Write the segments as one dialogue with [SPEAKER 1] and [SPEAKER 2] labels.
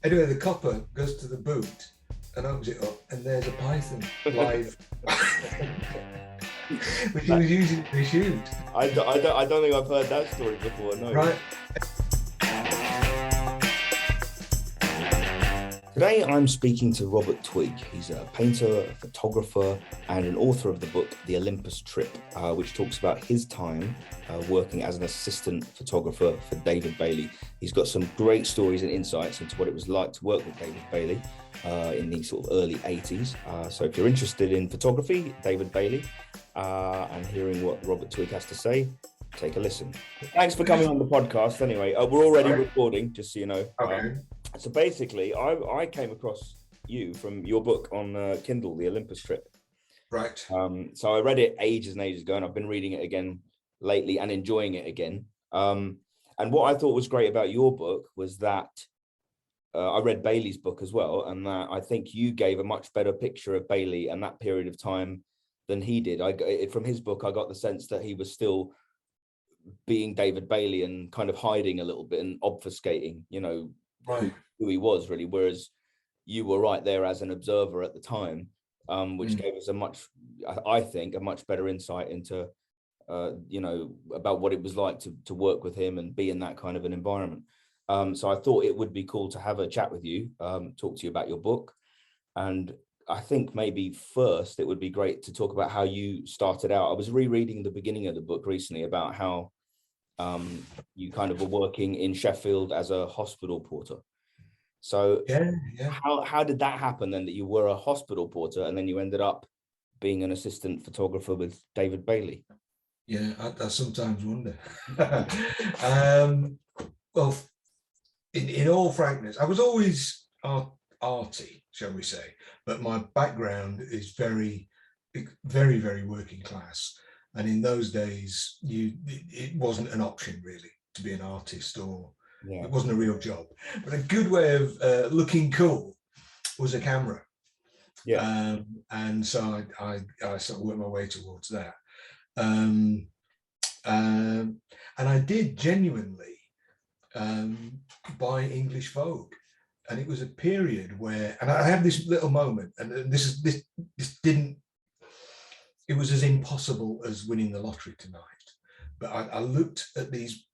[SPEAKER 1] Anyway, the copper goes to the boot and opens it up, and there's a python live, which he was using to shoot.
[SPEAKER 2] I don't think I've heard that story before. No.
[SPEAKER 1] Right.
[SPEAKER 2] Today I'm speaking to Robert Twigg. He's a painter, a photographer, and an author of the book The Olympus Trip, which talks about his time working as an assistant photographer for David Bailey. He's got some great stories and insights into what it was like to work with David Bailey in the sort of early 80s. So if you're interested in photography, David Bailey, and hearing what Robert Twigg has to say, take a listen. Thanks for coming on the podcast anyway. We're already recording, just so you know.
[SPEAKER 1] Okay.
[SPEAKER 2] So basically, I came across you from your book on Kindle, The Olympus Trip.
[SPEAKER 1] Right.
[SPEAKER 2] So I read it ages and ages ago, and I've been reading it again lately and enjoying it again. And what I thought was great about your book was that I read Bailey's book as well, and that I think you gave a much better picture of Bailey and that period of time than he did. From his book, I got the sense that he was still being David Bailey and kind of hiding a little bit and obfuscating,
[SPEAKER 1] Right.
[SPEAKER 2] who he was really, whereas you were right there as an observer at the time, which gave us I think a much better insight into about what it was like to work with him and be in that kind of an environment. So I thought it would be cool to have a chat with you, talk to you about your book. And I think maybe first it would be great to talk about how you started out. I was rereading the beginning of the book recently about how you kind of were working in Sheffield as a hospital porter. So
[SPEAKER 1] Yeah.
[SPEAKER 2] how did that happen then, that you were a hospital porter and then you ended up being an assistant photographer with David Bailey?
[SPEAKER 1] Yeah, I sometimes wonder. Well, in all frankness, I was always arty, shall we say, but my background is very, very, very working class. And in those days, it wasn't an option really to be an artist, or it wasn't a real job. But a good way of looking cool was a camera.
[SPEAKER 2] Yeah.
[SPEAKER 1] And so I sort of worked my way towards that. And I did genuinely buy English Vogue. And it was a period where, and I had this little moment, and this didn't, it was as impossible as winning the lottery tonight. But I looked at these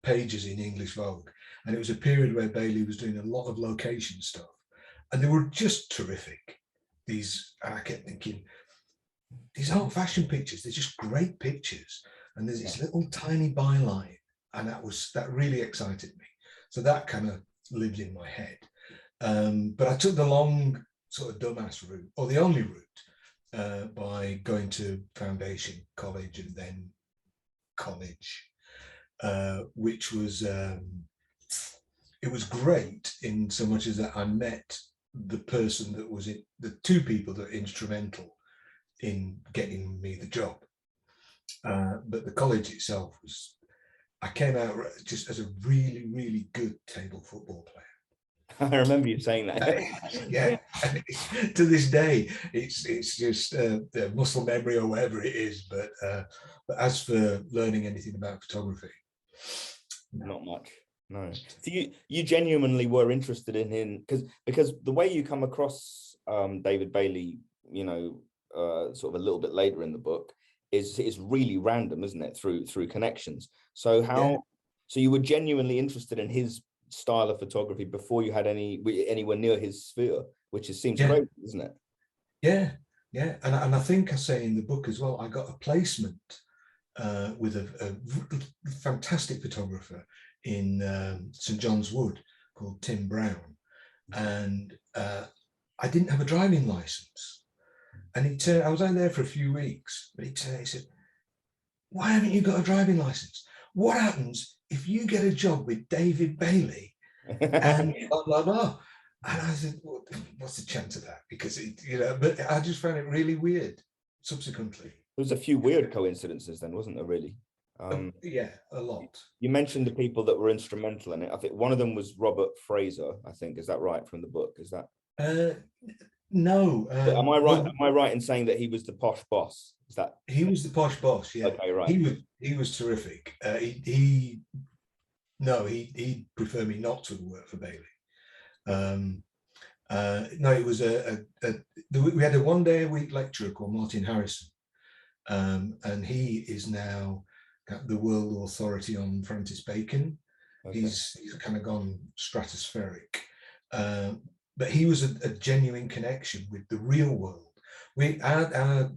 [SPEAKER 1] pages in English Vogue, and it was a period where Bailey was doing a lot of location stuff, and they were just terrific. I kept thinking, these aren't fashion pictures, they're just great pictures. And there's this little tiny byline, and that really excited me. So that kind of lived in my head. But I took the long sort of dumbass route, or the only route, by going to foundation college and then college, which was it was great in so much as that I met the person that was the two people that were instrumental in getting me the job. But the college itself I came out just as a really, really good table football player.
[SPEAKER 2] I remember you saying that.
[SPEAKER 1] Yeah. To this day, it's just muscle memory or whatever it is. But as for learning anything about photography,
[SPEAKER 2] not much. No. So you genuinely were interested in him because the way you come across David Bailey, sort of a little bit later in the book, is really random, isn't it? Through connections. So so you were genuinely interested in his style of photography before you had anywhere near his sphere, which seems crazy, isn't it?
[SPEAKER 1] Yeah. And I think I say in the book as well, I got a placement with a fantastic photographer in St John's Wood called Tim Brown, and I didn't have a driving license. And I was out there for a few weeks, but he said, "Why haven't you got a driving license? What happens if you get a job with David Bailey?" And blah, blah, blah. And I said, well, what's the chance of that? Because, but I just found it really weird subsequently.
[SPEAKER 2] There was a few weird coincidences then, wasn't there, really?
[SPEAKER 1] Yeah, a lot.
[SPEAKER 2] You mentioned the people that were instrumental in it. I think one of them was Robert Fraser, I think. Is that right from the book? Is that?
[SPEAKER 1] No.
[SPEAKER 2] Am I right? Am I right in saying that he was the posh boss? Is that?
[SPEAKER 1] He was the posh boss. Yeah.
[SPEAKER 2] Okay, right.
[SPEAKER 1] He was terrific. He preferred me not to work for Bailey. No, it was we had a 1 day a week lecturer called Martin Harrison, and he is now the world authority on Francis Bacon.
[SPEAKER 2] Okay.
[SPEAKER 1] He's kind of gone stratospheric, but he was a genuine connection with the real world. Our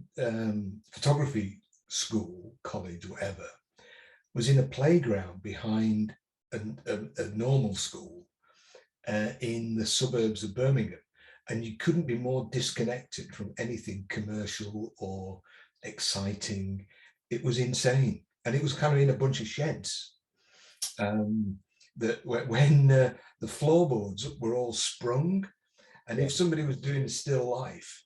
[SPEAKER 1] photography school, college, whatever, was in a playground behind a normal school in the suburbs of Birmingham, and you couldn't be more disconnected from anything commercial or exciting. It was insane, and it was kind of in a bunch of sheds. That when the floorboards were all sprung, and if somebody was doing a still life,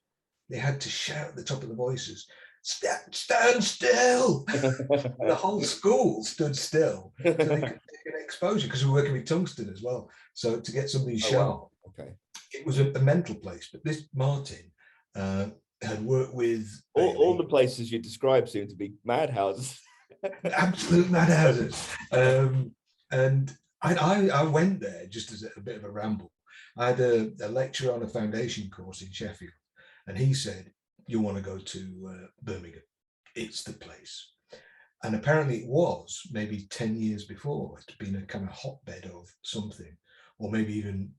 [SPEAKER 1] they had to shout at the top of the voices, stand still. The whole school stood still so they could take an exposure, because we were working with tungsten as well. So to get something sharp,
[SPEAKER 2] wow. Okay.
[SPEAKER 1] It was a mental place. But this Martin had worked with
[SPEAKER 2] all the places you described seem to be madhouses.
[SPEAKER 1] Absolute madhouses. And I went there just as a bit of a ramble. I had a lecturer on a foundation course in Sheffield, and he said, you want to go to Birmingham, it's the place. And apparently it was maybe 10 years before. It's been a kind of hotbed of something, or maybe even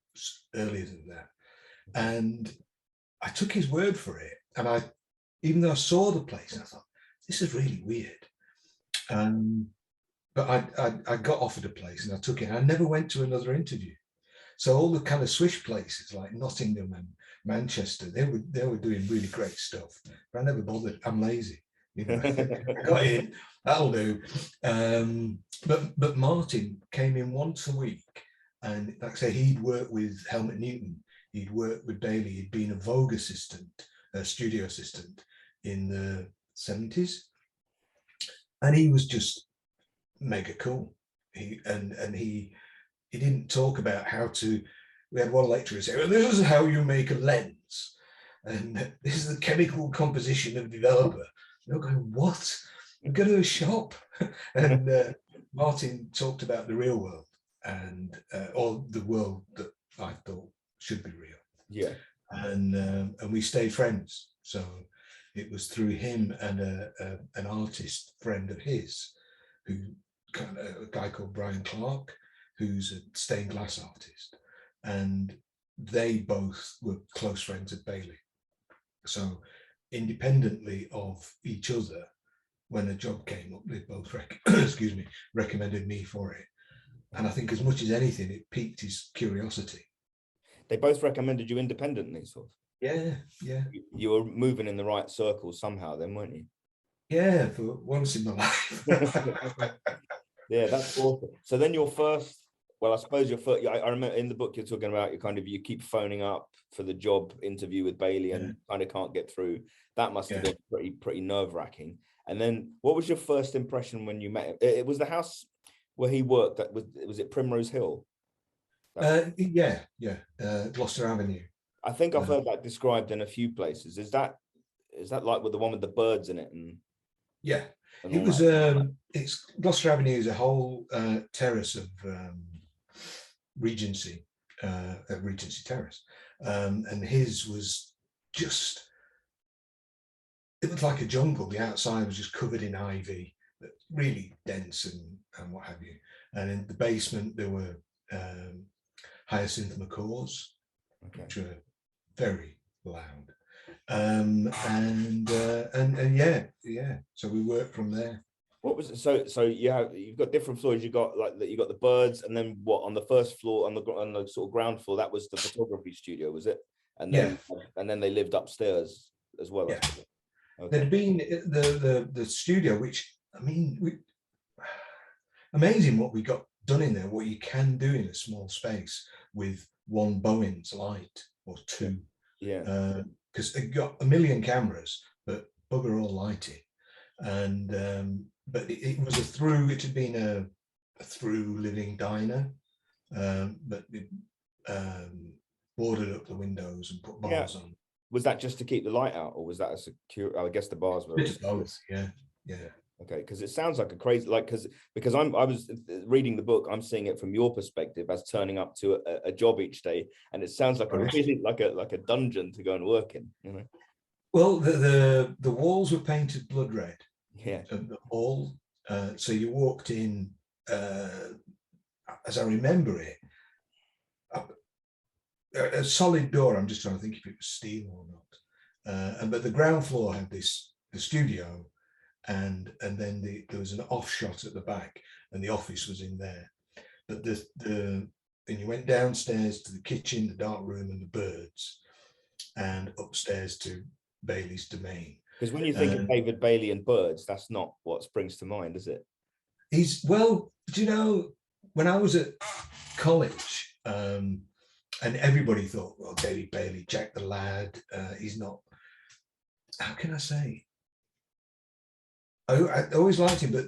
[SPEAKER 1] earlier than that. And I took his word for it. And even though I saw the place, I thought, this is really weird. But I got offered a place and I took it. I never went to another interview. So all the kind of swish places like Nottingham and Manchester, they were doing really great stuff. But I never bothered. I'm lazy. You know, I got in, that'll do. But Martin came in once a week, and like I say, he'd worked with Helmut Newton, he'd worked with Bailey, he'd been a Vogue assistant, a studio assistant in the 70s, and he was just mega cool. He didn't talk about how to. We had one lecturer say, well, this is how you make a lens, and this is the chemical composition of developer. You're going, what? Go to a shop. And Martin talked about the real world, and or the world that I thought should be real.
[SPEAKER 2] Yeah.
[SPEAKER 1] And we stayed friends. So it was through him and an artist friend of his, who kind of a guy called Brian Clark, who's a stained glass artist, and they both were close friends at Bailey. So independently of each other, when a job came up, they both recommended me for it. And I think as much as anything, it piqued his curiosity.
[SPEAKER 2] They both recommended you independently, sort of.
[SPEAKER 1] Yeah.
[SPEAKER 2] You were moving in the right circles somehow then, weren't you?
[SPEAKER 1] Yeah, for once in my life.
[SPEAKER 2] Yeah, that's awesome. So then your first, well, I suppose your first, I remember in the book you're talking about you keep phoning up for the job interview with Bailey and kind of can't get through. That must have been pretty nerve-wracking. And then what was your first impression when you met him? It was the house where he worked. Was it Primrose Hill?
[SPEAKER 1] Gloucester Avenue.
[SPEAKER 2] I think I've heard that described in a few places. Is that like with the one with the birds in it?
[SPEAKER 1] It was. It's Gloucester Avenue is a whole terrace of Regency Terrace, and his was just. It looked like a jungle. The outside was just covered in ivy, really dense and what have you. And in the basement there were hyacinth macaws, which were very loud. And so we worked from there.
[SPEAKER 2] What was it? So you've got different floors. You got the birds, and then what on the first floor on the sort of ground floor, that was the photography studio, was it? And then they lived upstairs as well.
[SPEAKER 1] Yeah. Okay. There'd been the studio, which I mean, amazing what we got done in there. What you can do in a small space with one Bowens light or two.
[SPEAKER 2] Yeah.
[SPEAKER 1] Because it got a million cameras, but bugger all lighting. And but it was it had been a through living diner, but it boarded up the windows and put bars on.
[SPEAKER 2] Was that just to keep the light out, or was that a secure? I guess the bars were.
[SPEAKER 1] Both, yeah.
[SPEAKER 2] Okay, because it sounds like a crazy, like, because I was reading the book, I'm seeing it from your perspective as turning up to a job each day, and it sounds like a really like a dungeon to go and work in, you know.
[SPEAKER 1] Well, the walls were painted blood red.
[SPEAKER 2] Yeah.
[SPEAKER 1] And the hall, so you walked in, as I remember it, a solid door. I'm just trying to think if it was steel or not. And but the ground floor had the studio, and then there was an off shot at the back, and the office was in there. But then you went downstairs to the kitchen, the dark room, and the birds, and upstairs to Bailey's domain.
[SPEAKER 2] Because when you think of David Bailey and birds, that's not what springs to mind, is it?
[SPEAKER 1] Well, do you know, when I was at college, and everybody thought, well, David Bailey, Jack the Lad, he's not, how can I say? I always liked him, but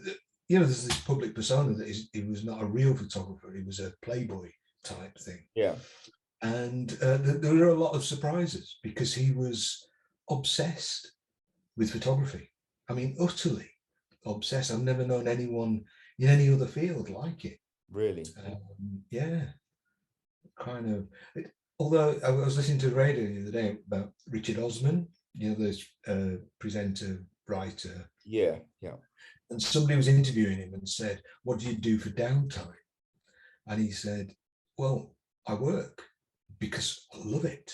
[SPEAKER 1] you know, there's this public persona that he was not a real photographer. He was a playboy type thing.
[SPEAKER 2] Yeah.
[SPEAKER 1] And there were a lot of surprises because he was obsessed with photography. I mean, utterly obsessed. I've never known anyone in any other field like it.
[SPEAKER 2] Really?
[SPEAKER 1] Yeah. Kind of. Although I was listening to the radio the other day about Richard Osman, you know, this presenter, writer.
[SPEAKER 2] Yeah, yeah.
[SPEAKER 1] And somebody was interviewing him and said, "What do you do for downtime?" And he said, "Well, I work because I love it."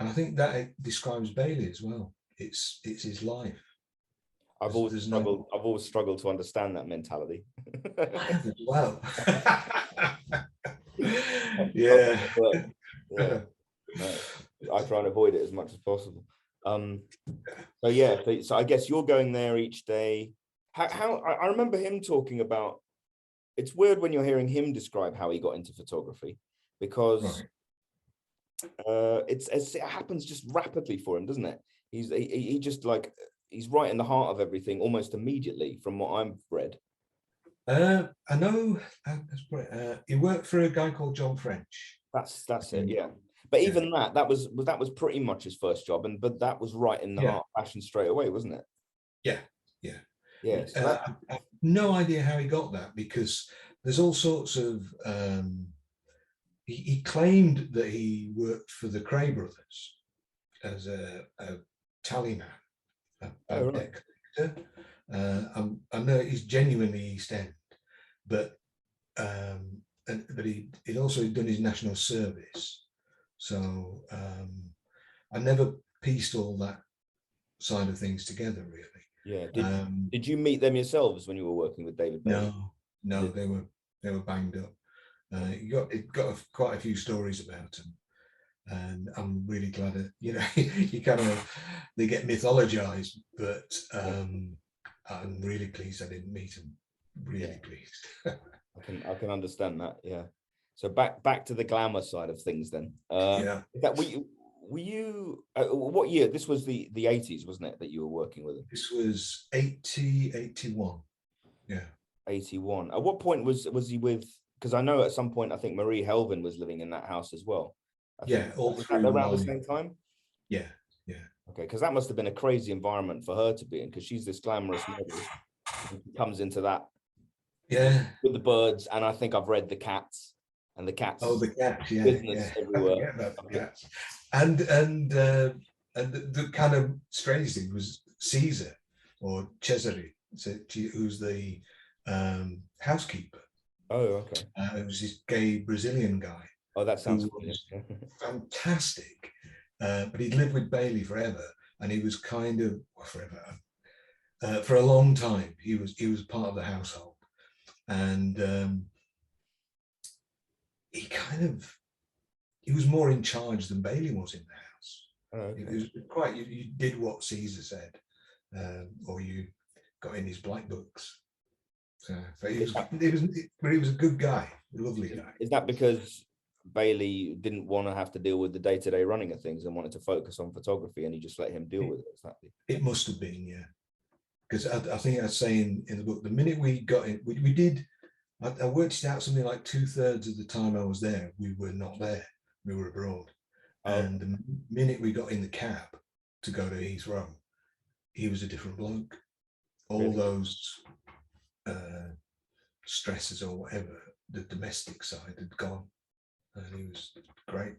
[SPEAKER 1] And I think that describes Bailey as well. It's his life.
[SPEAKER 2] I've always struggled to understand that mentality.
[SPEAKER 1] I have as well. Yeah.
[SPEAKER 2] Yeah. No, I try and avoid it as much as possible. So yeah, so I guess you're going there each day. How I remember him talking about, it's weird when you're hearing him describe how he got into photography, because it happens just rapidly for him, doesn't it? He just like, he's right in the heart of everything almost immediately, from what I've read.
[SPEAKER 1] I know he worked for a guy called John French.
[SPEAKER 2] That's it, yeah. But even that was pretty much his first job, but that was right in the heart of fashion straight away, wasn't it?
[SPEAKER 1] Yeah. So I have no idea how he got that, because there's all sorts of he claimed that he worked for the Cray brothers as a tallyman, a deck collector. I know he's genuinely East End, but he'd also done his national service. So I never pieced all that side of things together, really.
[SPEAKER 2] Yeah. Did you meet them yourselves when you were working with David Bailey?
[SPEAKER 1] No, they were banged up. It got quite a few stories about them, and I'm really glad that, you know, they get mythologized, but I'm really pleased I didn't meet them. Really pleased.
[SPEAKER 2] I can understand that. Yeah. So back to the glamour side of things then. That were you what year? This was the 80s, wasn't it, that you were working with him?
[SPEAKER 1] This was 81. Yeah.
[SPEAKER 2] 81. At what point was he with, because I know at some point I think Marie Helvin was living in that house as well.
[SPEAKER 1] All through
[SPEAKER 2] around the same time.
[SPEAKER 1] Yeah.
[SPEAKER 2] Okay, because that must have been a crazy environment for her to be in, because she's this glamorous model, and she comes into that with the birds, and I think I've read the cats. And the cats.
[SPEAKER 1] Oh, the cats,
[SPEAKER 2] business everywhere.
[SPEAKER 1] About the cats. And the kind of strange thing was Caesar, or Cesare, who's the housekeeper.
[SPEAKER 2] Oh, okay.
[SPEAKER 1] It was this gay Brazilian guy.
[SPEAKER 2] Oh, that sounds
[SPEAKER 1] fantastic. But he'd lived with Bailey forever, and he was kind of for a long time. He was part of the household, and he was more in charge than Bailey was in the house.
[SPEAKER 2] Oh, okay.
[SPEAKER 1] It was quite, you did what Caesar said, or you got in his black books. So he was a good guy, a lovely guy.
[SPEAKER 2] Is that because Bailey didn't want to have to deal with the day-to-day running of things and wanted to focus on photography, and he just let him deal with it? Exactly.
[SPEAKER 1] It must have been, yeah. Because I think I say in the book, the minute we got in, we did. I worked it out, something like 2/3 of the time I was there, we were not there. We were abroad. And the minute we got in the cab to go to Heathrow, he was a different bloke. all
[SPEAKER 2] Really?
[SPEAKER 1] those stresses or whatever, the domestic side had gone, and he was great.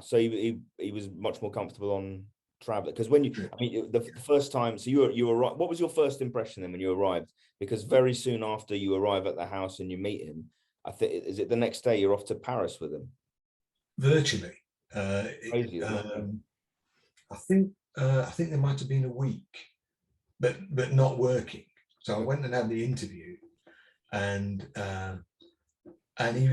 [SPEAKER 2] So he was much more comfortable on traveling, because when you, I mean, the first time, so you arrived, what was your first impression then when you arrived? Because very soon after you arrive at the house and you meet him, I think, is it the next day you're off to Paris with him?
[SPEAKER 1] Virtually.
[SPEAKER 2] Crazy, isn't it?
[SPEAKER 1] I think there might have been a week, but not working. So I went and had the interview, and he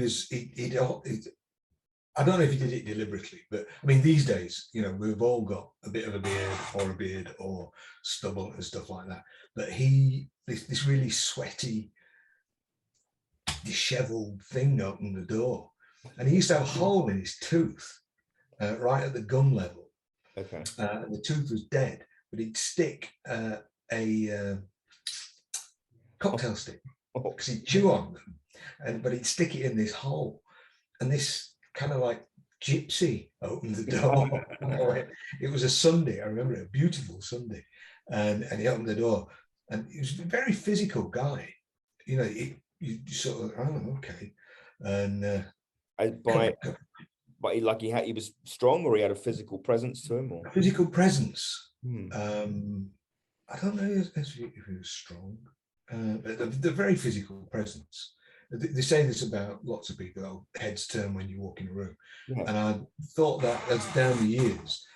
[SPEAKER 1] I don't know if he did it deliberately, but I mean, these days, you know, we've all got a bit of a beard or stubble and stuff like that. But this really sweaty, disheveled thing opened the door, and he used to have a hole in his tooth, right at the gum level.
[SPEAKER 2] Okay.
[SPEAKER 1] And the tooth was dead, but he'd stick a cocktail stick, because he'd chew on them, but he'd stick it in this hole, and this kind of like gypsy opened the door. It was a Sunday, I remember it, a beautiful Sunday, and he opened the door, and he was a very physical guy. You know, you sort of, oh, okay, and
[SPEAKER 2] but he was strong, or he had a physical presence to him, or
[SPEAKER 1] physical presence. I don't know if he was strong, but the very physical presence. They say this about lots of people: oh, heads turn when you walk in a room.
[SPEAKER 2] Yeah.
[SPEAKER 1] And I thought that as down the years,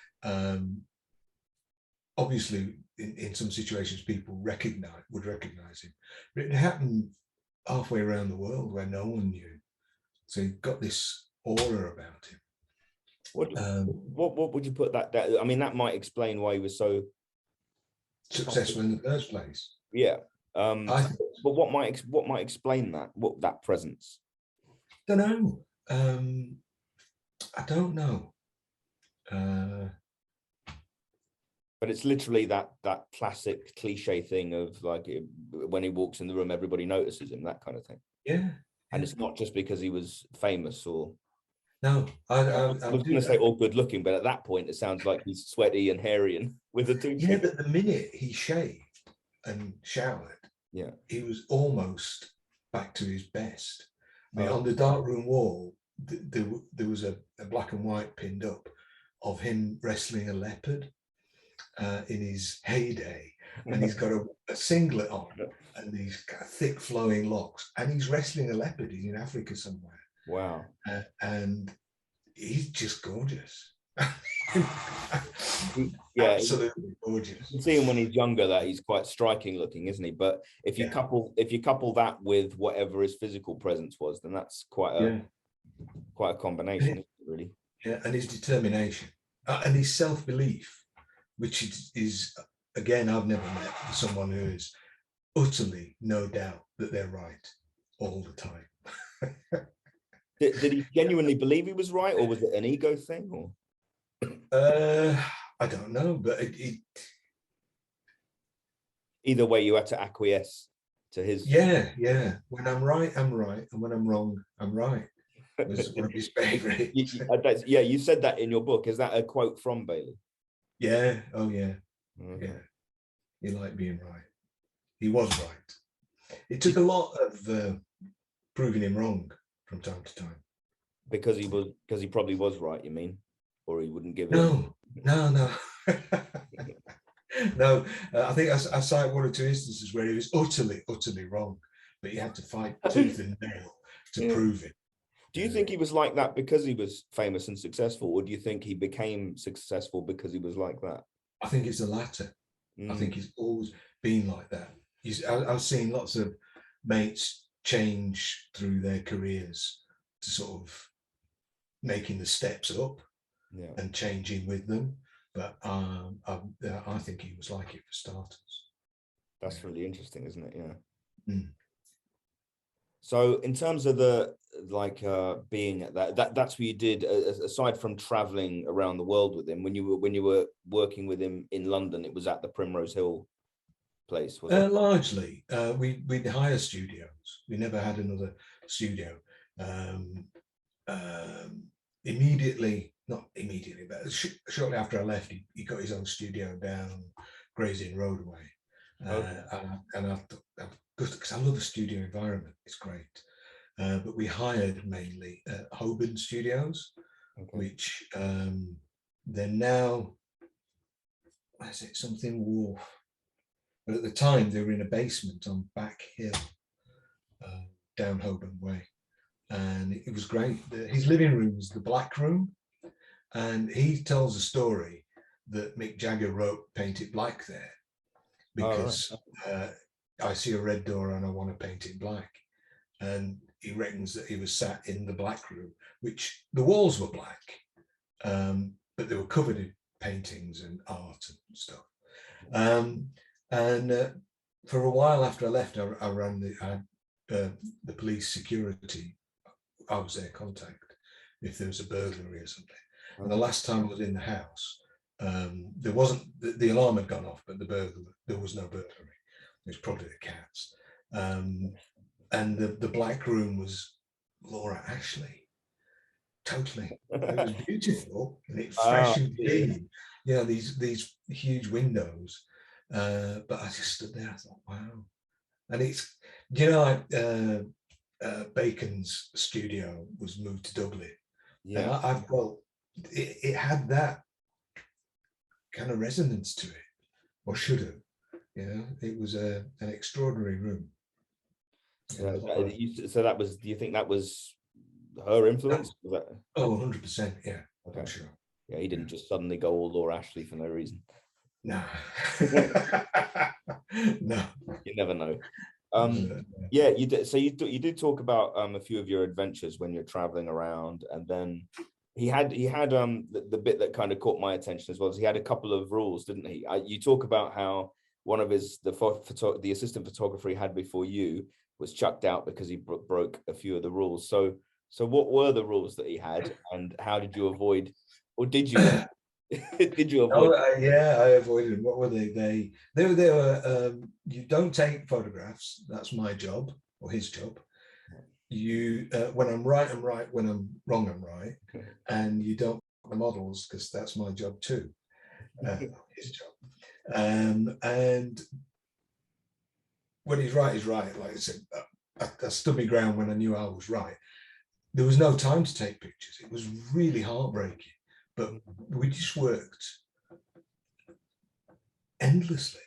[SPEAKER 1] obviously in some situations people would recognize him, but it happened halfway around the world where no one knew. So he got this aura about him.
[SPEAKER 2] What would you put that? I mean, that might explain why he was so
[SPEAKER 1] successful in the first place.
[SPEAKER 2] Yeah. But what might explain that? What that presence?
[SPEAKER 1] Don't know. I don't know.
[SPEAKER 2] But it's literally that classic cliche thing of like, when he walks in the room, everybody notices him, that kind of thing.
[SPEAKER 1] Yeah.
[SPEAKER 2] And it's not just because he was famous or.
[SPEAKER 1] No, I
[SPEAKER 2] was going to say all good looking, but at that point it sounds like he's sweaty and hairy and with a toothpick.
[SPEAKER 1] Yeah, but the minute he shaved and showered,
[SPEAKER 2] yeah,
[SPEAKER 1] he was almost back to his best. I mean, on the Darkroom wall, there was a black and white pinned up of him wrestling a leopard in his heyday, and he's got a singlet on and these thick flowing locks, and he's wrestling a leopard. He's in Africa somewhere.
[SPEAKER 2] Wow.
[SPEAKER 1] And he's just gorgeous.
[SPEAKER 2] Yeah,
[SPEAKER 1] absolutely gorgeous.
[SPEAKER 2] You can see him when he's younger that he's quite striking looking, isn't he? But if you couple that with whatever his physical presence was, then that's quite a combination, really.
[SPEAKER 1] Yeah, and his determination and his self-belief, which is again, I've never met someone who is utterly no doubt that they're right all the time.
[SPEAKER 2] Did he genuinely believe he was right, or was it an ego thing? Or
[SPEAKER 1] I don't know, but
[SPEAKER 2] either way, you had to acquiesce to his.
[SPEAKER 1] Yeah. When I'm right, I'm right, and when I'm wrong, I'm right. Was one of his favorites.
[SPEAKER 2] You said that in your book. Is that a quote from Bailey?
[SPEAKER 1] Yeah. Oh, yeah.
[SPEAKER 2] Okay.
[SPEAKER 1] Yeah. He liked being right. He was right. It took a lot of proving him wrong from time to time.
[SPEAKER 2] Because he probably was right, you mean? Or he wouldn't give it?
[SPEAKER 1] No. No, I think I cite one or two instances where he was utterly wrong, but he had to fight tooth and nail to prove it.
[SPEAKER 2] Do you think he was like that because he was famous and successful, or do you think he became successful because he was like that?
[SPEAKER 1] I think it's the latter. I think he's always been like that. I've seen lots of mates change through their careers to sort of making the steps up and changing with them. But I think he was like it for starters.
[SPEAKER 2] That's really interesting, isn't it? Yeah.
[SPEAKER 1] Mm.
[SPEAKER 2] So in terms of the being at that's what you did aside from traveling around the world with him. When you were working with him in London, it was at the Primrose Hill place, was it?
[SPEAKER 1] Largely, we'd hire studios. We never had another studio. Not immediately, but shortly after I left, he got his own studio down Gray's Inn Road way.
[SPEAKER 2] Okay.
[SPEAKER 1] And I thought that was good because I love a studio environment. It's great. But we hired mainly Hoban Studios,
[SPEAKER 2] Okay.
[SPEAKER 1] which they're now, what is it, something Wharf. But at the time, they were in a basement on Back Hill, down Holborn Way. And it was great. His living room was the Black Room. And he tells a story that Mick Jagger wrote Paint It Black there because I see a red door and I want to paint it black. And he reckons that he was sat in the Black Room, which the walls were black, but they were covered in paintings and art and stuff. And for a while after I left, I ran the police security. I was their contact if there was a burglary or something. And the last time I was in the house, there wasn't, the alarm had gone off, but there was no burglary. It was probably the cats. And the Black Room was Laura Ashley. Totally. It was beautiful and it's fresh and clean. You know, these huge windows. But I just stood there, I thought, wow. And it's, you know, Bacon's studio was moved to Dublin. And I felt it had that kind of resonance to it, or should have. You know, it was an extraordinary room.
[SPEAKER 2] So that was, do you think that was her influence? Was that...
[SPEAKER 1] Oh, 100%, yeah.
[SPEAKER 2] Okay.
[SPEAKER 1] I'm sure.
[SPEAKER 2] Yeah, he didn't just suddenly go all Laura Ashley for no reason.
[SPEAKER 1] No. No.
[SPEAKER 2] You never know. Yeah, you did. So you did talk about a few of your adventures when you're traveling around, and then he had the bit that kind of caught my attention as well as he had a couple of rules, didn't he? You talk about how one of the assistant photographer he had before you was chucked out because he broke a few of the rules. So what were the rules that he had, and how did you avoid, or did you did you avoid?
[SPEAKER 1] Yeah, I avoided them. What were they? They were you don't take photographs. That's my job, or his job. You when I'm right, I'm right. When I'm wrong, I'm right. And you don't the models, because that's my job too. His job. And when he's right, like I said, I stood my ground when I knew I was right. There was no time to take pictures. It was really heartbreaking, but we just worked endlessly.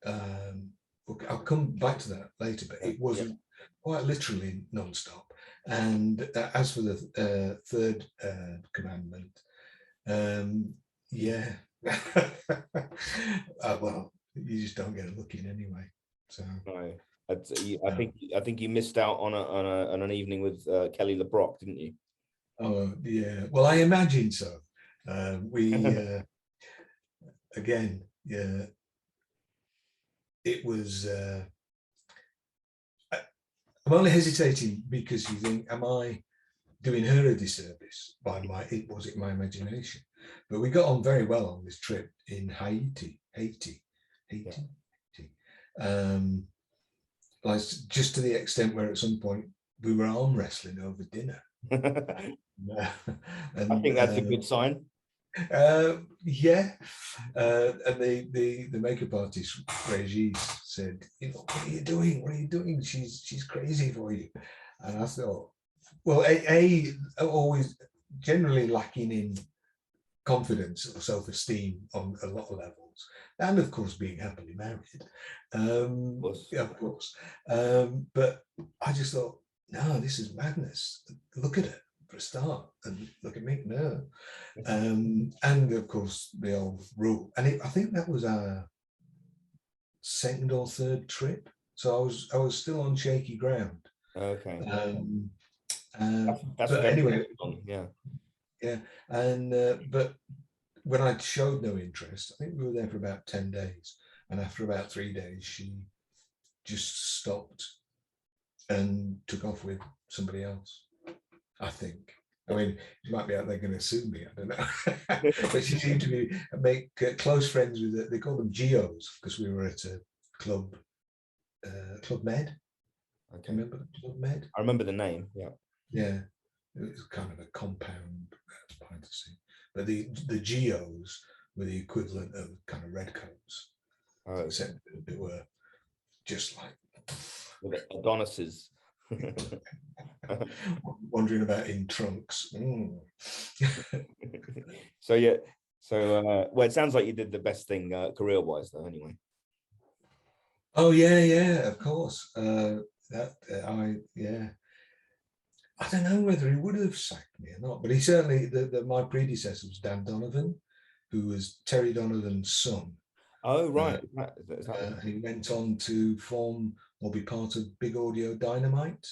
[SPEAKER 1] I'll come back to that later, but it wasn't quite literally non-stop. And as for the third commandment, yeah, well, you just don't get a look in anyway. So
[SPEAKER 2] no, I think you missed out on an evening with Kelly LeBrock, didn't you?
[SPEAKER 1] Oh yeah, well, I imagine so. We again, yeah, it was. I'm only hesitating because you think, am I doing her a disservice by my imagination? But we got on very well on this trip in Haiti. Like just to the extent where at some point we were arm wrestling over dinner.
[SPEAKER 2] And I think that's a good sign.
[SPEAKER 1] Yeah, and the makeup artist Regis said, you know, what are you doing? What are you doing? She's crazy for you. And I thought, well, always generally lacking in confidence or self-esteem on a lot of levels, and of course being happily married. Of course. But I just thought, no, this is madness. Look at it for a start, and look at me now. And of course the old rule, and I think that was our second or third trip, so I was still on shaky ground.
[SPEAKER 2] Okay.
[SPEAKER 1] But anyway,
[SPEAKER 2] yeah,
[SPEAKER 1] and but when I showed no interest, I think we were there for about 10 days, and after about 3 days she just stopped and took off with somebody else, I think. I mean, she might be out there going to sue me, I don't know. But she seemed to make close friends with, they call them geos, because we were at a club, Club Med. Okay. Remember Club Med?
[SPEAKER 2] I remember the name, yeah.
[SPEAKER 1] Yeah, it was kind of a compound fantasy. But the geos were the equivalent of kind of redcoats.
[SPEAKER 2] Okay.
[SPEAKER 1] except that they were just like
[SPEAKER 2] With the Adonises.
[SPEAKER 1] wandering about in trunks. Mm.
[SPEAKER 2] So yeah, so well, it sounds like you did the best thing career-wise, though. Anyway.
[SPEAKER 1] Oh yeah, of course. I don't know whether he would have sacked me or not, but he certainly. My predecessor was Dan Donovan, who was Terry Donovan's son.
[SPEAKER 2] Oh
[SPEAKER 1] Uh,
[SPEAKER 2] right, is that
[SPEAKER 1] he went on to form or be part of Big Audio Dynamite.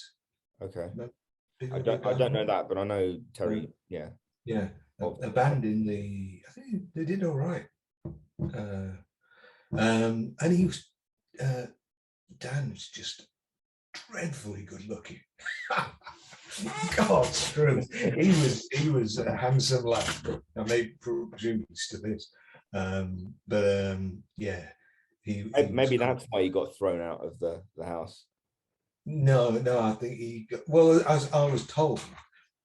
[SPEAKER 2] okay?
[SPEAKER 1] Remember Big
[SPEAKER 2] I
[SPEAKER 1] Audio
[SPEAKER 2] don't know
[SPEAKER 1] Dynamite?
[SPEAKER 2] that, but I know Terry. Yeah.
[SPEAKER 1] Yeah,
[SPEAKER 2] Of
[SPEAKER 1] a band in the. I think they did all right. And he was. Dan was just dreadfully good looking. God's truth. He was a handsome lad. I may presume he still is. Yeah, he was
[SPEAKER 2] Maybe
[SPEAKER 1] good.
[SPEAKER 2] that's why he got thrown out of the house.
[SPEAKER 1] No, I think he got, well, as I was told,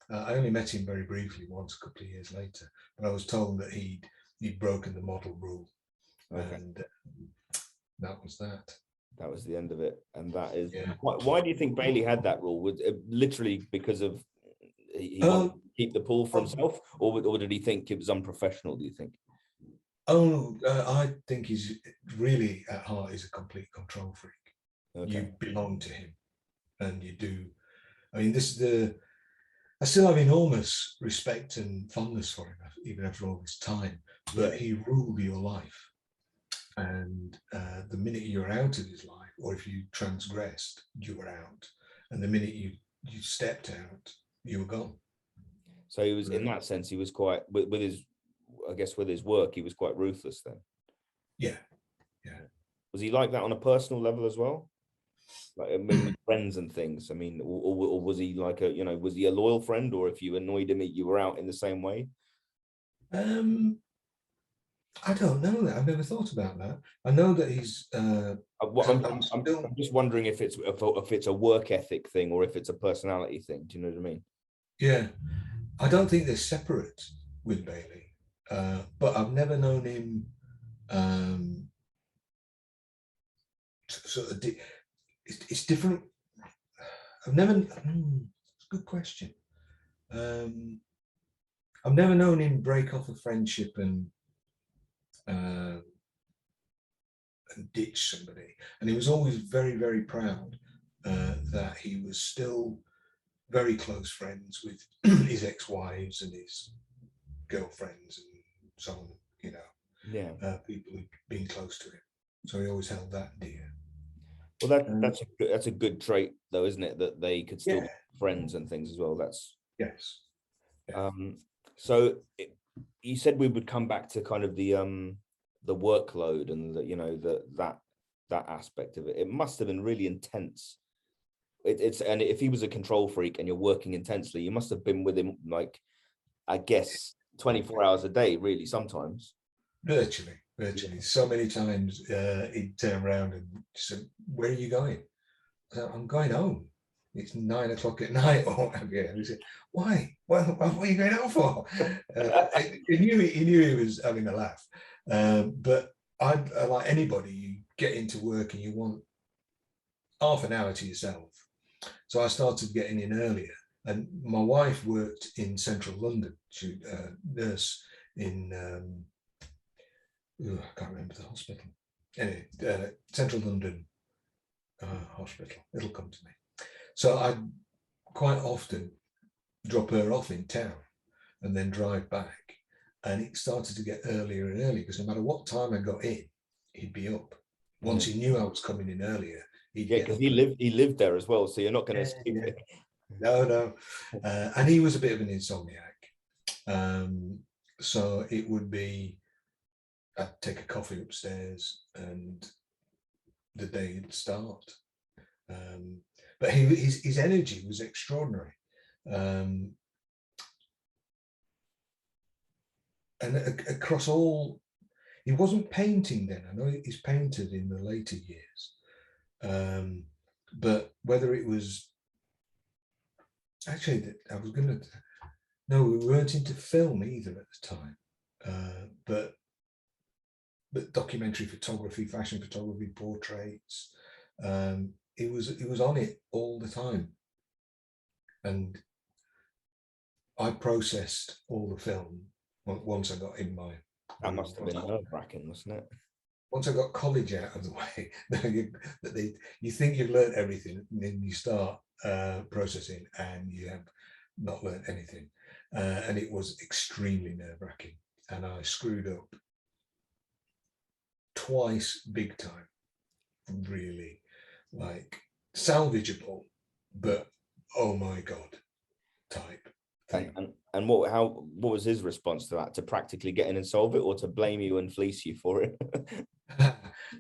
[SPEAKER 1] I only met him very briefly once a couple of years later, but I was told that he'd broken the model rule,
[SPEAKER 2] Okay.
[SPEAKER 1] and that was that.
[SPEAKER 2] That was the end of it, and that is
[SPEAKER 1] Yeah.
[SPEAKER 2] why do you think Bailey had that rule? Was it literally because of he wanted to keep the pool for himself, or did he think it was unprofessional? Do you think?
[SPEAKER 1] I think he's really at heart is a complete control freak.
[SPEAKER 2] Okay.
[SPEAKER 1] You belong to him, and you do. I mean, I still have enormous respect and fondness for him, even after all this time. But he ruled your life, and the minute you're out of his life, or if you transgressed, you were out, and the minute you stepped out, you were gone.
[SPEAKER 2] So he was, in that sense, he was quite with his, I guess, with his work, he was quite ruthless then.
[SPEAKER 1] Yeah.
[SPEAKER 2] Was he like that on a personal level as well? Like, I mean, with friends and things. I mean, or was he like was he a loyal friend, or if you annoyed him, you were out in the same way?
[SPEAKER 1] I don't know that. I've never thought about that. I know that he's.
[SPEAKER 2] I'm just wondering if it's a work ethic thing or if it's a personality thing. Do you know what I mean?
[SPEAKER 1] Yeah, I don't think they're separate with Bailey, but I've never known him. Sort of, it's different. I've never. It's a good question. I've never known him break off a friendship and ditch somebody, and he was always very, very proud that he was still very close friends with his ex-wives and his girlfriends and so on. People who'd been close to him, so he always held that dear.
[SPEAKER 2] Well, that's a good trait, though, isn't it? That they could still be friends and things as well. That's
[SPEAKER 1] yes.
[SPEAKER 2] Yeah. So you said we would come back to kind of the workload and that aspect of it. It must have been really intense. And if he was a control freak and you're working intensely, you must have been with him, like, I guess 24 hours a day, really, sometimes.
[SPEAKER 1] Virtually. So many times he'd turn around and say, "Where are you going?" I said, "I'm going home. It's 9 o'clock at night." Or yeah, he said, "Why? What are you going out for?" He knew he was having a laugh. But I like anybody, you get into work and you want half an hour to yourself. So I started getting in earlier. And my wife worked in central London. She was a nurse in, I can't remember the hospital. Anyway, central London hospital. It'll come to me. So I quite often drop her off in town and then drive back. And it started to get earlier and earlier because no matter what time I got in, he'd be up. Once he knew I was coming in earlier,
[SPEAKER 2] because he lived there as well, so you're not going to escape it.
[SPEAKER 1] No. And he was a bit of an insomniac. So it would be, I'd take a coffee upstairs and the day would start. But his energy was extraordinary. And across all, he wasn't painting then. I know he's painted in the later years. But whether it was, actually, no, we weren't into film either at the time. But but documentary photography, fashion photography, portraits. It was on it all the time, and I processed all the film once I got in my.
[SPEAKER 2] That must have been nerve-wracking, wasn't it?
[SPEAKER 1] Once I got college out of the way, you think you've learned everything, and then you start processing, and you have not learned anything, and it was extremely nerve-wracking, and I screwed up twice, big time, really, like salvageable, but oh my god, type thing.
[SPEAKER 2] And what was his response to that? To practically get in and solve it, or to blame you and fleece you for it?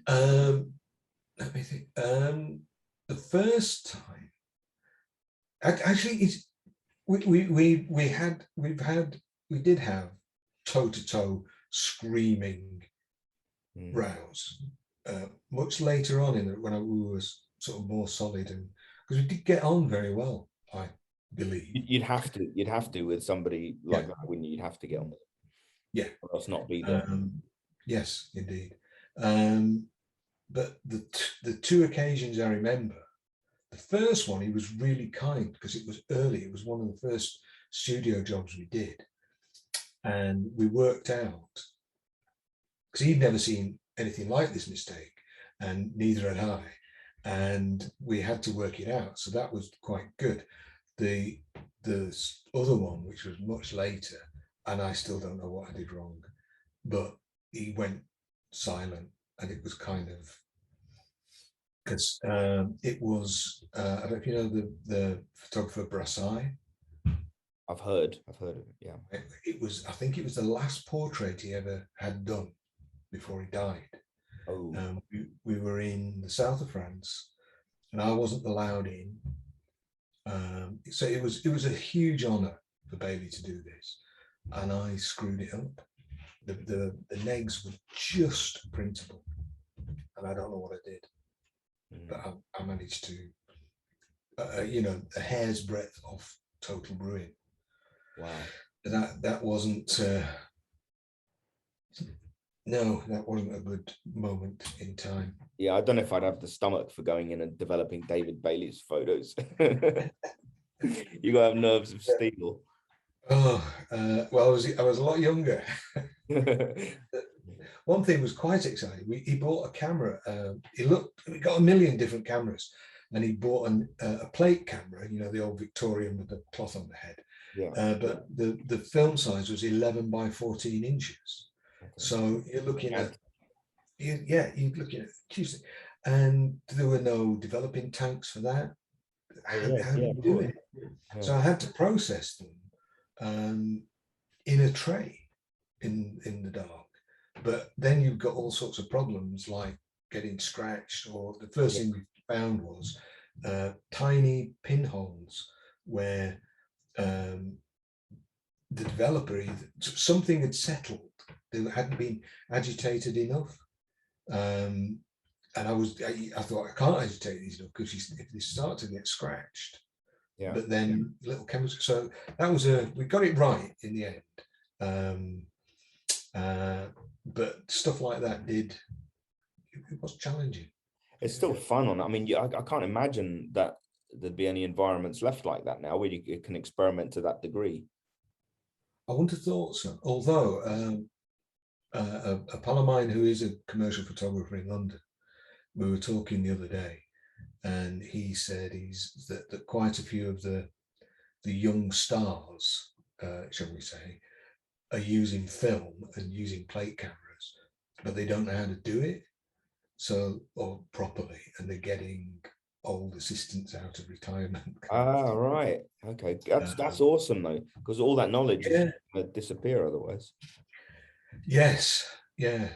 [SPEAKER 1] Let me think. The first time, actually, we did have toe-to-toe screaming rows much later on when we were sort of more solid, and because we did get on very well, I believe.
[SPEAKER 2] You'd have to with somebody like that, wouldn't you? You'd have to get on with it.
[SPEAKER 1] Yeah.
[SPEAKER 2] Or else not be there.
[SPEAKER 1] Yes, indeed. But the two occasions I remember, the first one, he was really kind because it was early. It was one of the first studio jobs we did. And we worked out, because he'd never seen anything like this mistake, and neither had I. And we had to work it out. So that was quite good. The other one, which was much later, and I still don't know what I did wrong, but he went silent, and it was kind of, because it was I don't know if you know the photographer Brassai.
[SPEAKER 2] I've heard of it. Yeah.
[SPEAKER 1] It was, I think it was the last portrait he ever had done before he died.
[SPEAKER 2] Oh.
[SPEAKER 1] We were in the south of France, and I wasn't allowed in. So it was a huge honor for Bailey to do this, and I screwed it up. The negs were just printable, and I don't know what I did, but I managed to, a hair's breadth of total ruin.
[SPEAKER 2] Wow.
[SPEAKER 1] That wasn't. No, that wasn't a good moment in time.
[SPEAKER 2] Yeah, I don't know if I'd have the stomach for going in and developing David Bailey's photos. You gotta have nerves of steel.
[SPEAKER 1] Oh, well, I was a lot younger. One thing was quite exciting. He bought a camera. He got a million different cameras, and he bought a plate camera. You know, the old Victorian with the cloth on the head.
[SPEAKER 2] Yeah.
[SPEAKER 1] But the film size was 11 by 14 inches. Okay. So you're looking at, you're looking at, and there were no developing tanks for that. How do you do it? Yeah. So I had to process them in a tray in the dark. But then you've got all sorts of problems like getting scratched, or the first thing we found was tiny pinholes where the developer, something had settled. They hadn't been agitated enough. And I thought, I can't agitate these enough, because if they start to get scratched, but then little chemicals. So that was we got it right in the end. But stuff like that it was challenging.
[SPEAKER 2] It's still fun I mean, I can't imagine that there'd be any environments left like that now where you can experiment to that degree.
[SPEAKER 1] I wouldn't have thought so. Although a pal of mine who is a commercial photographer in London, we were talking the other day, and he said that quite a few of the young stars, shall we say, are using film and using plate cameras, but they don't know how to do it or properly, and they're getting old assistants out of retirement.
[SPEAKER 2] Right. Okay. That's awesome though, because all that knowledge is going to disappear otherwise.
[SPEAKER 1] Yes. Yeah.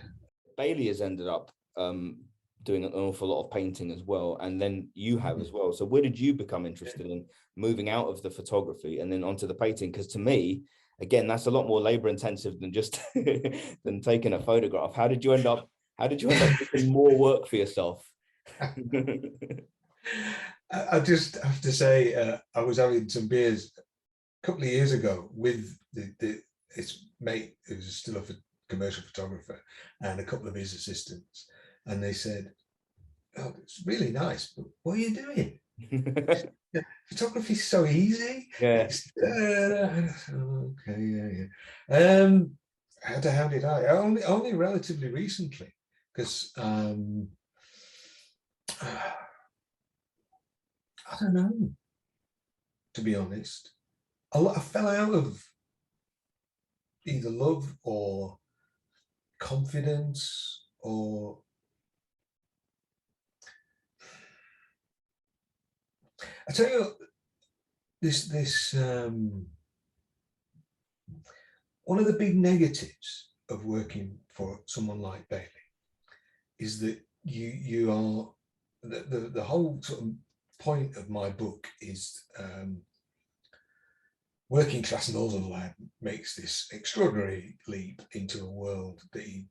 [SPEAKER 2] Bailey has ended up doing an awful lot of painting as well, and then you have as well. So where did you become interested in moving out of the photography and then onto the painting? Because to me, again, that's a lot more labor intensive than just than taking a photograph. How did you end up doing more work for yourself?
[SPEAKER 1] I just have to say, I was having some beers a couple of years ago with his mate, who's still commercial photographer, and a couple of his assistants, and they said, "Oh, it's really nice, but what are you doing? Photography's so easy."
[SPEAKER 2] Yeah.
[SPEAKER 1] It's, okay, yeah. How did I? Only relatively recently, because I don't know, to be honest. I fell out of either love or confidence, or I tell you, this one of the big negatives of working for someone like Bailey is that you are the whole sort of point of my book is working class northern lad makes this extraordinary leap into a world that he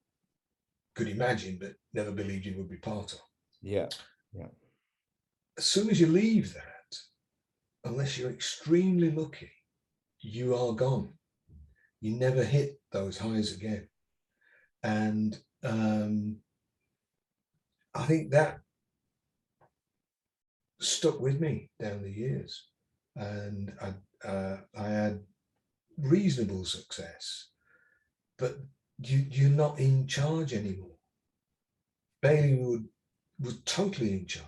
[SPEAKER 1] could imagine but never believed he would be part of.
[SPEAKER 2] Yeah. Yeah.
[SPEAKER 1] As soon as you leave that, unless you're extremely lucky, you are gone. You never hit those highs again. And I think that stuck with me down the years. And I had reasonable success, but you're not in charge anymore. Bailey was totally in charge.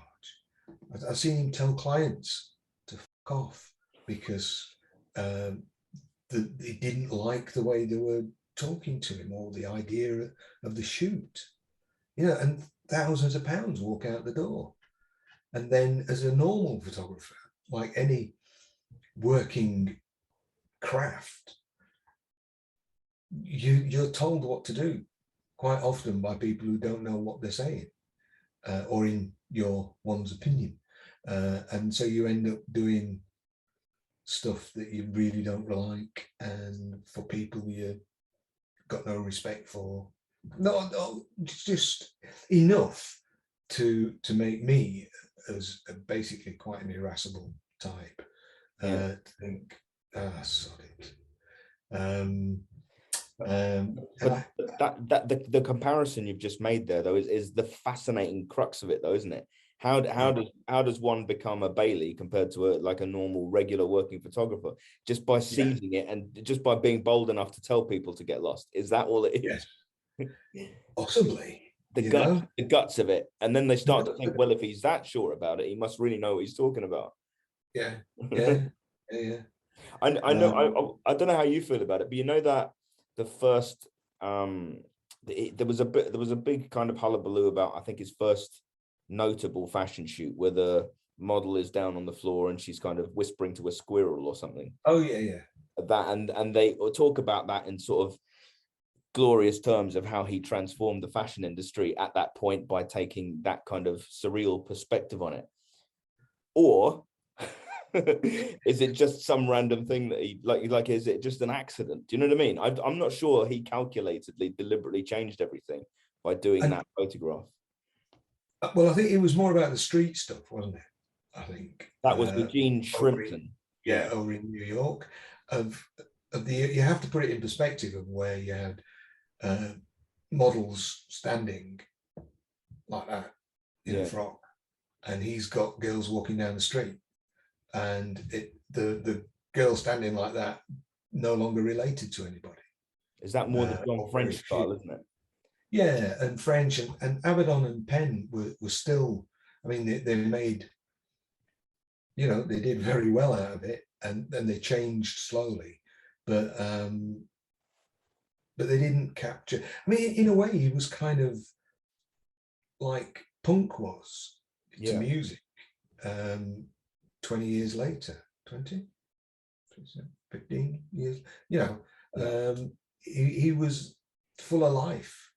[SPEAKER 1] I've seen him tell clients to fuck off because he didn't like the way they were talking to him or the idea of the shoot, and thousands of pounds walk out the door. And then as a normal photographer, like any working craft, you're told what to do quite often by people who don't know what they're saying, or in your one's opinion. And so you end up doing stuff that you really don't like, and for people you got no respect for. No, just enough to make me, as basically quite an irascible type, to think, sod it.
[SPEAKER 2] But the comparison you've just made there, though, is the fascinating crux of it, though, isn't it? How does one become a Bailey compared to a normal regular working photographer? Just by seizing it and just by being bold enough to tell people to get lost. Is that all it is?
[SPEAKER 1] Yes. Possibly.
[SPEAKER 2] The guts of it, and then they start to think, well, if he's that sure about it, he must really know what he's talking about.
[SPEAKER 1] Yeah.
[SPEAKER 2] I know. I don't know how you feel about it, but you know that the first there was a big kind of hullabaloo about, I think, his first notable fashion shoot where the model is down on the floor and she's kind of whispering to a squirrel or something.
[SPEAKER 1] Oh yeah.
[SPEAKER 2] That and they talk about that in sort of glorious terms of how he transformed the fashion industry at that point by taking that kind of surreal perspective on it. Or is it just some random thing that he like is it just an accident? Do you know what I mean? I'm not sure he calculatedly, deliberately changed everything by doing that photograph.
[SPEAKER 1] Well, I think it was more about the street stuff, wasn't it? I think
[SPEAKER 2] that was with Gene Shrimpton.
[SPEAKER 1] Over in New York. You have to put it in perspective of where you had models standing like that in a frock, and he's got girls walking down the street, and the girl standing like that no longer related to anybody.
[SPEAKER 2] Is that more the John French style, isn't it?
[SPEAKER 1] Yeah, and French and Abaddon and Penn were still, I mean, they made, they did very well out of it, and then they changed slowly, but they didn't capture. I mean, in a way, he was kind of like punk was to music 20 years later, 20, 15 years, he was full of life.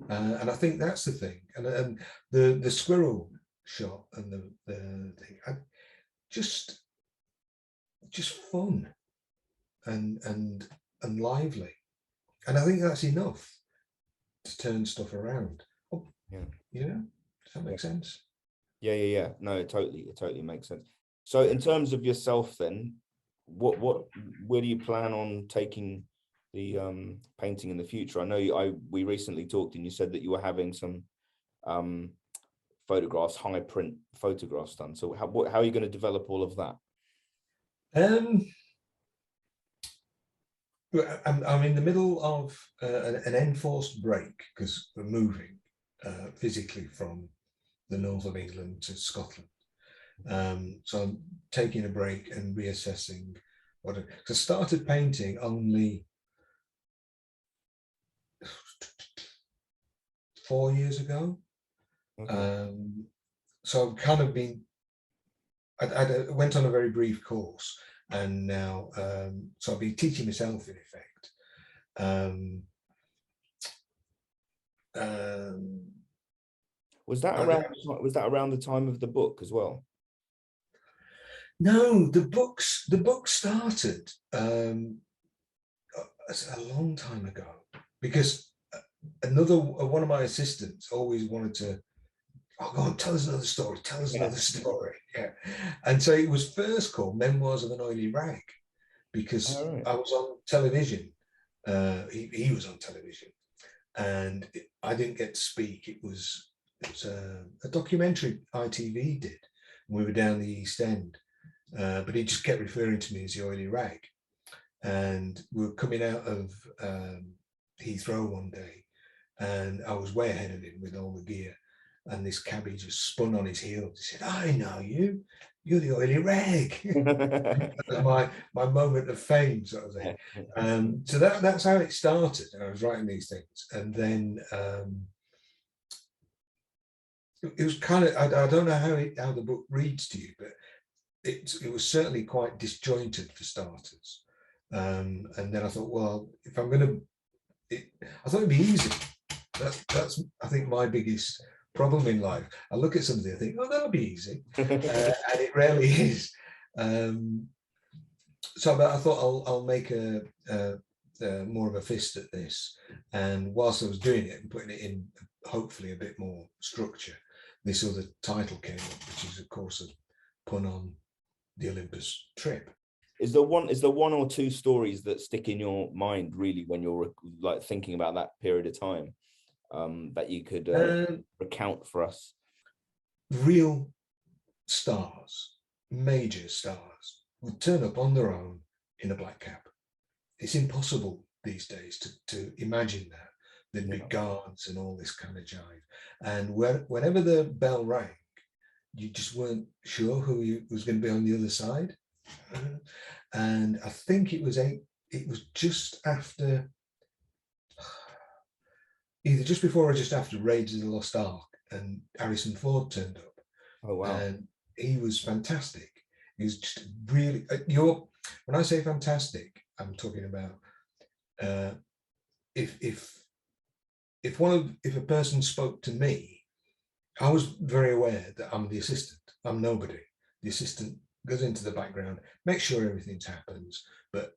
[SPEAKER 1] And I think that's the thing. And the squirrel shot and the thing, just fun and lively. And I think that's enough to turn stuff around. Does that make sense?
[SPEAKER 2] Yeah. No, it totally makes sense. So in terms of yourself then, where do you plan on taking the painting in the future? I know we recently talked and you said that you were having some photographs, high print photographs done. So how are you going to develop all of that?
[SPEAKER 1] I'm in the middle of an enforced break because we're moving physically from the north of England to Scotland. So I'm taking a break and reassessing what I started painting only 4 years ago. Okay. So I've kind of been, I went on a very brief course, and now so I've been teaching myself in effect.
[SPEAKER 2] Was that around the time of the book as well?
[SPEAKER 1] No, the book started a long time ago, because one of my assistants always wanted to, oh, go on, tell us another story, another story. Yeah. And so it was first called Memoirs of an Oily Rag, because I was on television. He was on television, and I didn't get to speak. It was a documentary ITV did. We were down the East End, but he just kept referring to me as the Oily Rag. And we were coming out of Heathrow one day, and I was way ahead of him with all the gear. And this cabbie just spun on his heels. He said, "I know you. You're the Oily Rag." That was my moment of fame, sort of thing. So that's how it started. I was writing these things, and then it was kind of, I don't know how the book reads to you, but it was certainly quite disjointed for starters. And then I thought, well, if I'm going to, I thought it'd be easy. That's I think my biggest problem in life. I look at something, I think, oh, that'll be easy, and it rarely is. So, but I thought I'll make a more of a fist at this. And whilst I was doing it and putting it in, hopefully a bit more structure, this other title came up, which is of course a pun on the Olympus Trip.
[SPEAKER 2] Is there one or two stories that stick in your mind really when you're like thinking about that period of time that you could recount for us?
[SPEAKER 1] Real stars, major stars, would turn up on their own in a black cab. It's impossible these days to imagine that. There'd be guards and all this kind of jive. And whenever the bell rang, you just weren't sure who was going to be on the other side. And I think it was just after, either just before or just after Raiders of the Lost Ark, and Harrison Ford turned up.
[SPEAKER 2] Oh wow!
[SPEAKER 1] And he was fantastic. He was just really. When I say fantastic, I'm talking about if a person spoke to me, I was very aware that I'm the assistant. I'm nobody. The assistant goes into the background, makes sure everything happens, but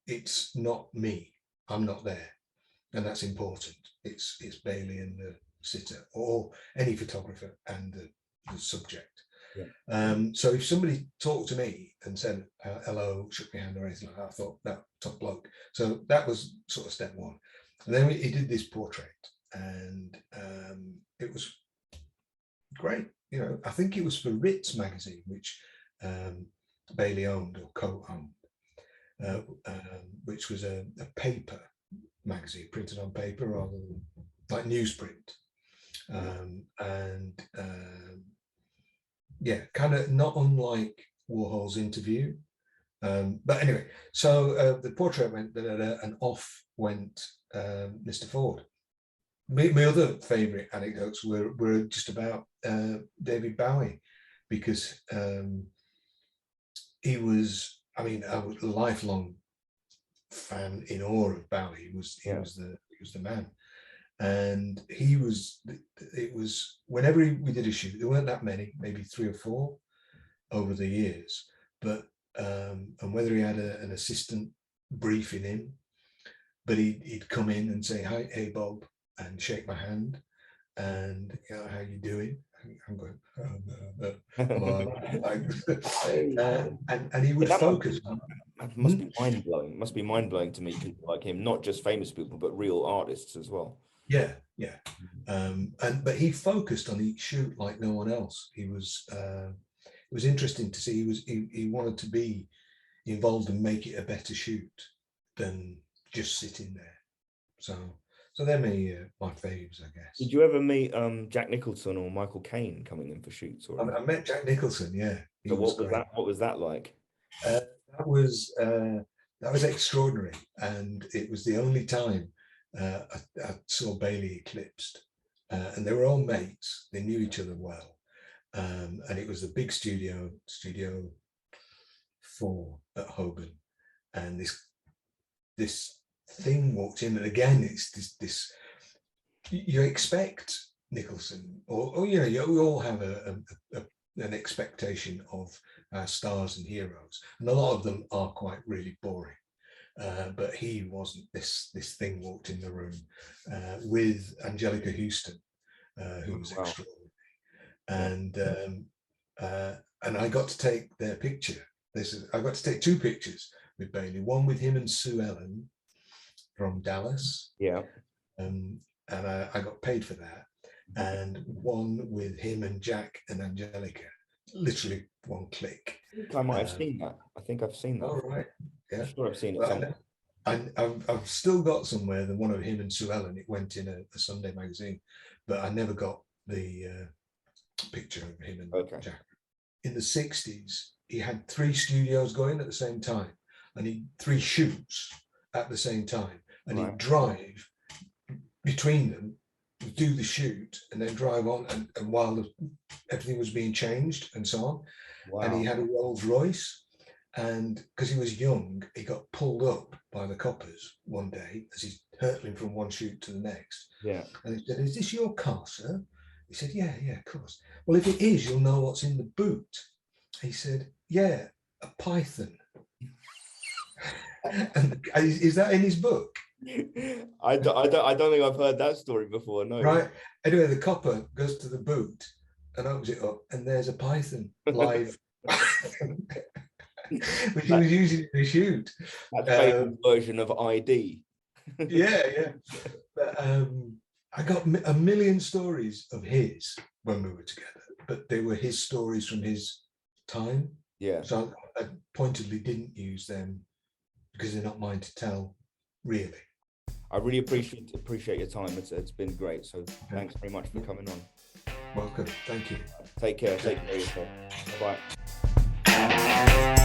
[SPEAKER 1] it's not me. I'm not there, and that's important. It's Bailey and the sitter, or any photographer and the subject. Yeah. So if somebody talked to me and said hello, shook my hand or anything like that, I thought, no, top bloke. So that was sort of step one. And then he did this portrait, and it was great. You know, I think it was for Ritz magazine, which Bailey owned or co-owned, which was a paper magazine, printed on paper rather than like newsprint. Yeah, kind of not unlike Warhol's Interview. But anyway, so the portrait went, and off went Mr. Ford. My other favourite anecdotes were just about David Bowie, because he was, I mean, I was a lifelong fan, in awe of Bowie. He was the man. And it was whenever we did a shoot, there weren't that many, maybe 3 or 4 over the years, but and whether he had an assistant briefing him, but he'd come in and say, hi, hey Bob, and shake my hand, and how you doing? I'm going, oh, no, come on. And he would
[SPEAKER 2] That
[SPEAKER 1] focus.
[SPEAKER 2] must be mind blowing. Must be mind blowing to meet people like him, not just famous people, but real artists as well.
[SPEAKER 1] Yeah. But he focused on each shoot like no one else. He was. It was interesting to see. He wanted to be involved and make it a better shoot than just sitting there. So they're my faves, I guess.
[SPEAKER 2] Did you ever meet Jack Nicholson or Michael Caine coming in for shoots? Or
[SPEAKER 1] I met Jack Nicholson. Yeah.
[SPEAKER 2] So what was that like?
[SPEAKER 1] That was extraordinary, and it was the only time I saw Bailey eclipsed, and they were all mates. They knew each other well, and it was the big Studio 4 at Holborn, and this thing walked in, and again, it's this you expect Nicholson, or you know, we all have an expectation of our stars and heroes, and a lot of them are quite really boring. But he wasn't. This thing walked in the room with Angelica Houston, who was extraordinary, and I got to take their picture. I got to take 2 pictures with Bailey. One with him and Sue Ellen from Dallas.
[SPEAKER 2] Yeah.
[SPEAKER 1] And I got paid for that. And one with him and Jack and Angelica. Literally one click.
[SPEAKER 2] I might have seen that. I think I've seen that.
[SPEAKER 1] All right. Yeah.
[SPEAKER 2] I'm sure I've seen it somewhere.
[SPEAKER 1] And I've still got somewhere the one of him and Sue Ellen. It went in a Sunday magazine, but I never got the picture of him and Jack. In the 60s, he had 3 studios going at the same time, and he 3 shoots at the same time, and he'd drive between them, do the shoot, and then drive on, and while everything was being changed and so on. Wow. And he had a Rolls Royce, and because he was young, he got pulled up by the coppers one day as he's hurtling from one shoot to the next.
[SPEAKER 2] Yeah.
[SPEAKER 1] And he said, "Is this your car, sir?" He said, yeah, of course. "Well, if it is, you'll know what's in the boot." He said, "Yeah, a python." And is that in his book?
[SPEAKER 2] I don't think I've heard that story before. No.
[SPEAKER 1] Right. Anyway, the copper goes to the boot and opens it up, and there's a python live, which he was using in the shoot.
[SPEAKER 2] That's a version of ID.
[SPEAKER 1] Yeah. But I got a million stories of his when we were together, but they were his stories from his time.
[SPEAKER 2] Yeah. So
[SPEAKER 1] I pointedly didn't use them because they're not mine to tell, really.
[SPEAKER 2] I really appreciate your time. It's been great. So thanks very much for coming on.
[SPEAKER 1] Welcome. Thank you.
[SPEAKER 2] Take care. Take care of yourself. Bye-bye.